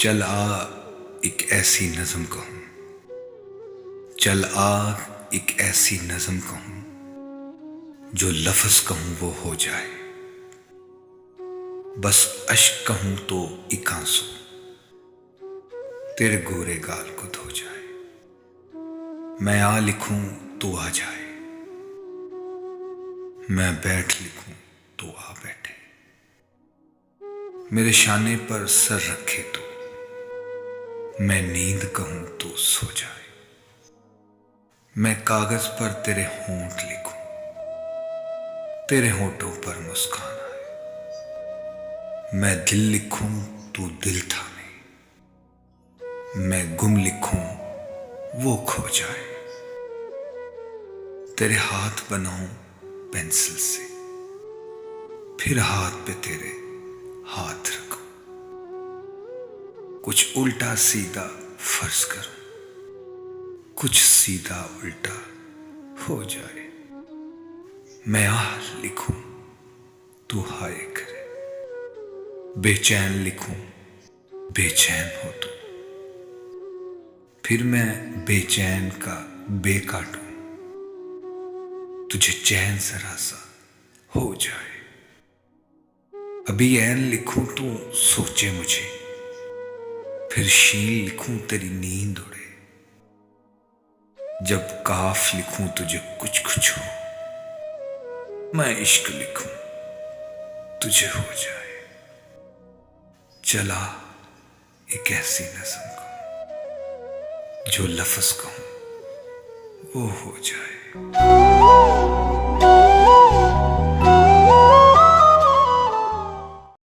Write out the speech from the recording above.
चल आ एक ऐसी नज़म कहूँ, चल आ एक ऐसी नज़म कहूँ, जो लफ्ज़ कहूँ वो हो जाए। बस अश्क कहूँ तो एक आंसू तेरे गोरे गाल को धो जाए। मैं आ लिखूं तो आ जाए, मैं बैठ लिखूं तो आ बैठे। मेरे शाने पर सर रखे तो मैं नींद कहूं तो सो जाए। मैं कागज पर तेरे होंठ लिखूं, तेरे होंठों पर मुस्कान आए। मैं दिल लिखूं तू दिल थामे, मैं गुम लिखूं वो खो जाए। तेरे हाथ बनाऊं पेंसिल से, फिर हाथ पे तेरे हाथ रखूं। कुछ उल्टा सीधा फर्ज करूं, कुछ सीधा उल्टा हो जाए। मैं आह लिखूं तू हाय करे, बेचैन लिखूं बेचैन हो तू। फिर मैं बेचैन का बे काटूं, तुझे चैन जरा सा हो जाए। अभी ऐन लिखूं तू सोचे मुझे, फिर शीन लिखूं तेरी नींद उड़े। जब काफ लिखूं तुझे कुछ कुछ हो, मैं इश्क लिखूं तुझे हो जाए। चला एक ऐसी नज़म कहूं, जो लफ्ज़ कहूं वो हो जाए।